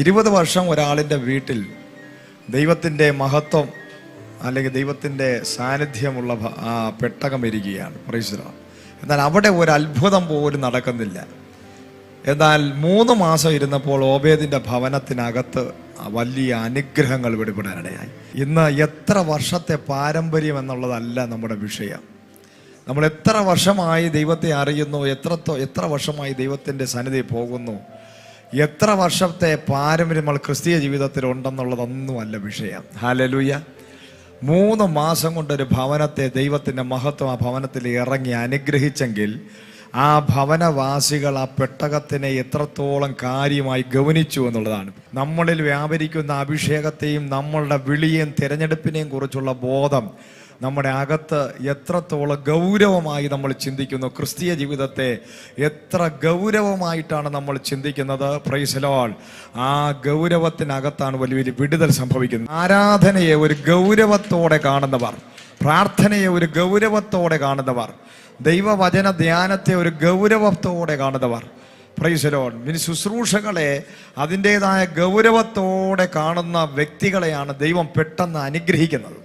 20 വർഷം ഒരാളിൻ്റെ വീട്ടിൽ ദൈവത്തിൻ്റെ മഹത്വം അല്ലെങ്കിൽ ദൈവത്തിൻ്റെ സാന്നിധ്യമുള്ള പെട്ടകം ഇരിക്കുകയാണ്. Praise the Lord. എന്നാൽ അവിടെ ഒരു അത്ഭുതം പോലും നടക്കുന്നില്ല. എന്നാൽ 3 മാസം ഇരുന്നപ്പോൾ ഓബേദിൻ്റെ ഭവനത്തിനകത്ത് വലിയ അനുഗ്രഹങ്ങൾ വെളിപ്പെടാനിടയായി. ഇന്ന് എത്ര വർഷത്തെ പാരമ്പര്യം എന്നുള്ളതല്ല നമ്മുടെ വിഷയം. നമ്മൾ എത്ര വർഷമായി ദൈവത്തെ അറിയുന്നു, എത്ര വർഷമായി ദൈവത്തിൻ്റെ സന്നിധി പോകുന്നു, എത്ര വർഷത്തെ പാരമ്പര്യം നമ്മൾ ക്രിസ്തീയ ജീവിതത്തിൽ ഉണ്ടെന്നുള്ളതൊന്നുമല്ല വിഷയം. ഹല്ലേലൂയ. 3 മാസം കൊണ്ടൊരു ഭവനത്തെ ദൈവത്തിൻ്റെ മഹത്വം ആ ഭവനത്തിൽ ഇറങ്ങി അനുഗ്രഹിച്ചെങ്കിൽ ആ ഭവനവാസികൾ ആ പെട്ടകത്തിനെ എത്രത്തോളം കാര്യമായി ഗവനിച്ചു എന്നുള്ളതാണ്. നമ്മളിൽ വ്യാപരിക്കുന്ന അഭിഷേകത്തെയും നമ്മളുടെ വിളിയെയും തിരഞ്ഞെടുപ്പിനെയും കുറിച്ചുള്ള ബോധം നമ്മുടെ അകത്ത് എത്രത്തോളം ഗൗരവമായി നമ്മൾ ചിന്തിക്കുന്നു, ക്രിസ്തീയ ജീവിതത്തെ എത്ര ഗൗരവമായിട്ടാണ് നമ്മൾ ചിന്തിക്കുന്നത്. Praise the Lord. ആ ഗൗരവത്തിനകത്താണ് വലിയ വിടുതൽ സംഭവിക്കുന്നത്. ആരാധനയെ ഒരു ഗൗരവത്തോടെ കാണുന്നവർ, പ്രാർത്ഥനയെ ഒരു ഗൗരവത്തോടെ കാണുന്നവർ, ദൈവവചന ധ്യാനത്തെ ഒരു ഗൗരവത്തോടെ കാണുന്നവർ, പ്രൈസ് ദി ലോർഡ്, ശുശ്രൂഷകളെ അതിൻ്റെതായ ഗൗരവത്തോടെ കാണുന്ന വ്യക്തികളെയാണ് ദൈവം പെട്ടെന്ന് അനുഗ്രഹിക്കുന്നത്.